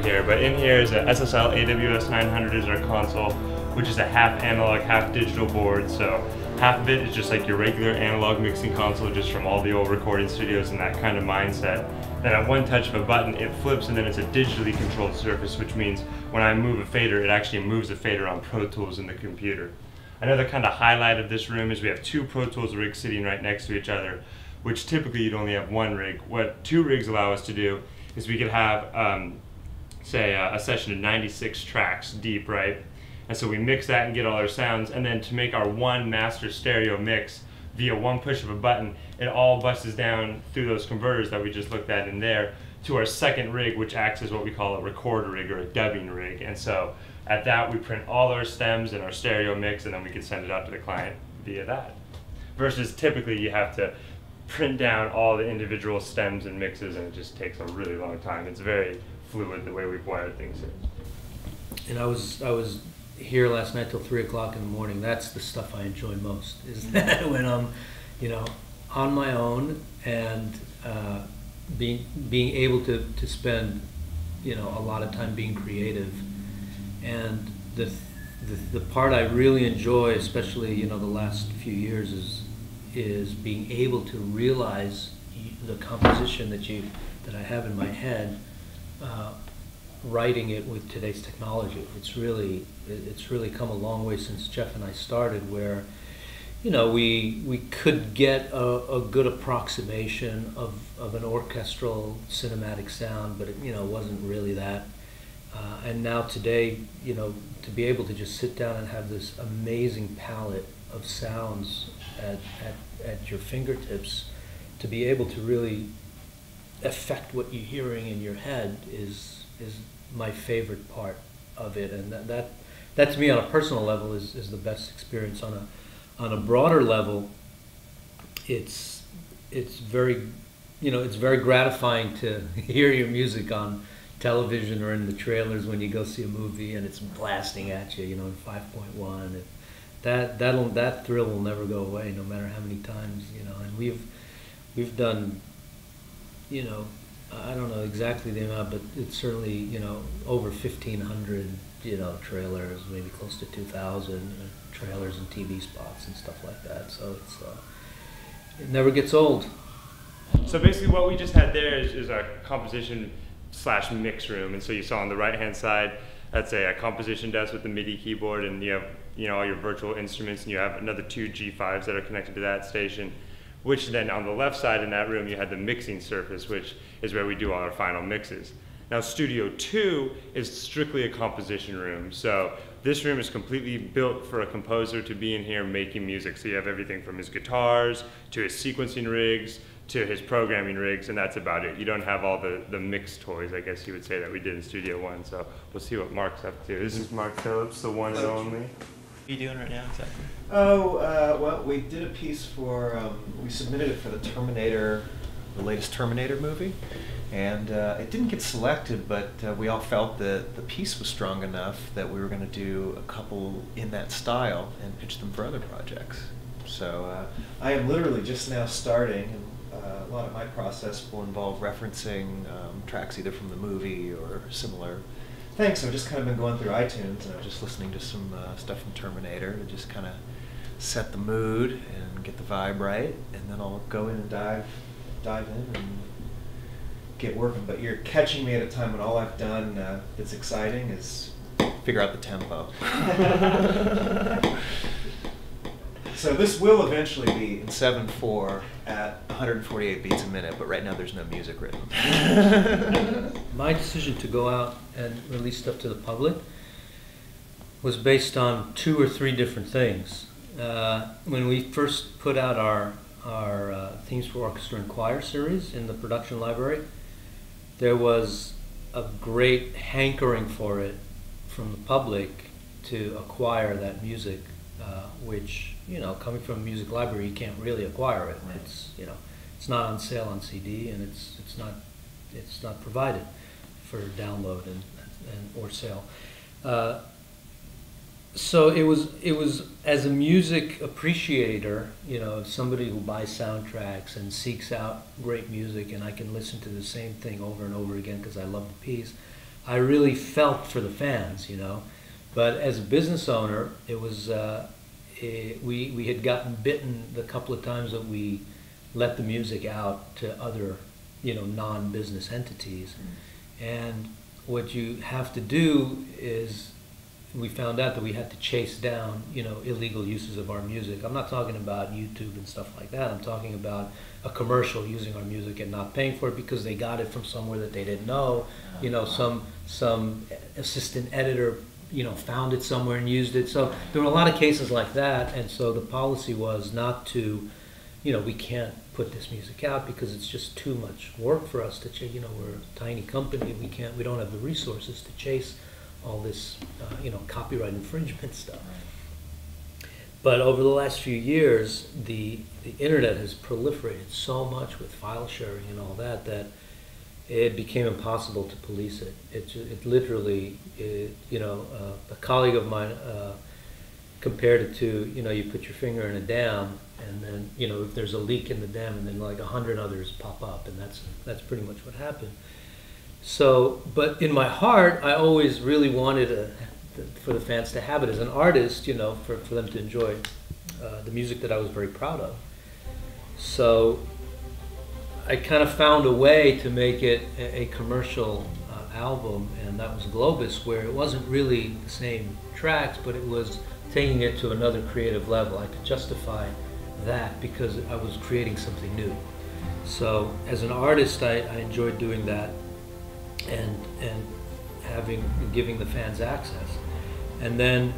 here, but in here is a SSL AWS 900 is our console, which is a half analog, half digital board. So half of it is just like your regular analog mixing console, just from all the old recording studios and that kind of mindset. Then at one touch of a button, it flips, and then it's a digitally controlled surface, which means when I move a fader, it actually moves a fader on Pro Tools in the computer. Another kind of highlight of this room is we have two Pro Tools rigs sitting right next to each other, which typically you'd only have one rig. What two rigs allow us to do is we could have, say, a session of 96 tracks deep, right? And so we mix that and get all our sounds, and then to make our one master stereo mix via one push of a button, it all busts down through those converters that we just looked at in there to our second rig, which acts as what we call a record rig or a dubbing rig. And so at that, we print all our stems and our stereo mix, and then we can send it out to the client via that. Versus typically you have to print down all the individual stems and mixes, and it just takes a really long time. It's very fluid the way we've wired things here. And I was here last night till 3 o'clock in the morning. That's the stuff I enjoy most, is that when I'm, on my own and being able to spend, a lot of time being creative. And the part I really enjoy, especially the last few years, is being able to realize the composition that I have in my head, writing it with today's technology. It's really come a long way since Jeff and I started, where we could get a good approximation of an orchestral cinematic sound, but it wasn't really that. And now today, to be able to just sit down and have this amazing palette of sounds at your fingertips, to be able to really affect what you're hearing in your head is my favorite part of it. And that to me, on a personal level, is the best experience. On a broader level, it's very gratifying to hear your music on television or in the trailers when you go see a movie and it's blasting at you, in 5.1. That thrill will never go away, no matter how many times, And we've done, I don't know exactly the amount, but it's certainly, over 1,500, trailers, maybe close to 2,000 trailers and TV spots and stuff like that. So it never gets old. So basically what we just had there is a composition / mix room. And so you saw on the right hand side, that's a composition desk with the MIDI keyboard, and you have all your virtual instruments, and you have another two G5s that are connected to that station, which then on the left side in that room you had the mixing surface, which is where we do all our final mixes. Now Studio 2 is strictly a composition room. So this room is completely built for a composer to be in here making music. So you have everything from his guitars to his sequencing rigs to his programming rigs, and that's about it. You don't have all the mix toys, I guess you would say, that we did in Studio 1. So we'll see what Mark's up to. This is Mark Phillips, the one and only. What are you doing right now exactly? Well, we did a piece for, we submitted it for the latest Terminator movie, and it didn't get selected, but we all felt that the piece was strong enough that we were going to do a couple in that style and pitch them for other projects. So I am literally just now starting, and a lot of my process will involve referencing tracks either from the movie or similar things. So I've just kind of been going through iTunes, and I was just listening to some stuff from Terminator to just kind of set the mood and get the vibe right, and then I'll go in and dive in and get working. But you're catching me at a time when all I've done that's exciting is figure out the tempo. So this will eventually be in 7/4 at 148 beats a minute, but right now there's no music written. My decision to go out and release stuff to the public was based on 2 or 3 different things. When we first put out our Themes for Orchestra and Choir series in the production library, there was a great hankering for it from the public to acquire that music, which, coming from a music library, you can't really acquire it. Right. It's not on sale on CD, and it's not provided for download and or sale. So it was as a music appreciator, somebody who buys soundtracks and seeks out great music, and I can listen to the same thing over and over again because I love the piece. I really felt for the fans, you know. But as a business owner, it was we had gotten bitten the couple of times that we let the music out to other, you know, non-business entities. And what you have to do is, we found out that we had to chase down, you know, illegal uses of our music. I'm not talking about YouTube and stuff like that. I'm talking about a commercial using our music and not paying for it because they got it from somewhere that they didn't know. You know, some assistant editor, you know, found it somewhere and used it. So there were a lot of cases like that. And so the policy was not to, you know, we can't put this music out because it's just too much work for us to chase. You know, we're a tiny company. We don't have the resources to chase all this, you know, copyright infringement stuff. But over the last few years, the internet has proliferated so much with file sharing and all that that it became impossible to police it. It literally, you know, a colleague of mine compared it to, you know, you put your finger in a dam, and then, you know, if there's a leak in the dam, and then like 100 others pop up, and that's pretty much what happened. So, but in my heart, I always really wanted for the fans to have it as an artist, you know, for them to enjoy the music that I was very proud of. So I kind of found a way to make it a commercial album, and that was Globus, where it wasn't really the same tracks, but it was taking it to another creative level. I could justify that because I was creating something new. So as an artist, I enjoyed doing that. And giving the fans access. And then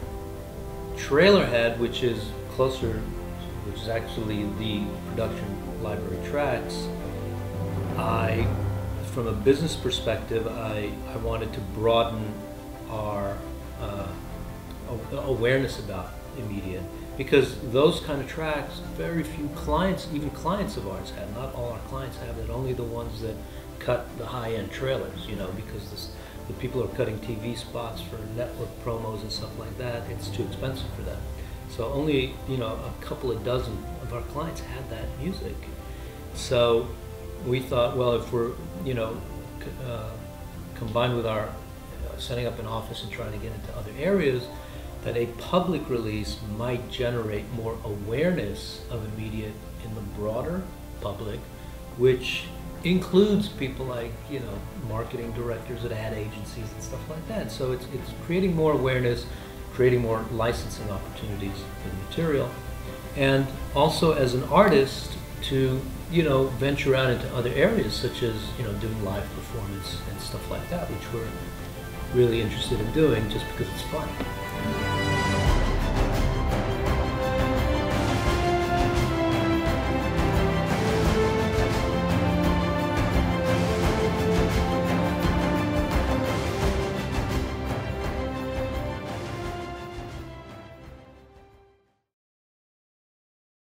Trailerhead, which is actually the production library tracks, from a business perspective, I wanted to broaden our awareness about immediate, because those kind of tracks, very few clients, even clients of ours have. Not all our clients have it, only the ones that cut the high-end trailers, you know, because the people who are cutting TV spots for network promos and stuff like that, it's too expensive for them. So only, you know, a couple of dozen of our clients had that music. So we thought, well, if we're, you know, combined with our setting up an office and trying to get into other areas, that a public release might generate more awareness of immediate in the broader public, which includes people like, you know, marketing directors at ad agencies and stuff like that. So it's creating more awareness, creating more licensing opportunities for the material, and also as an artist to, you know, venture out into other areas such as, you know, doing live performance and stuff like that, which we're really interested in doing just because it's fun.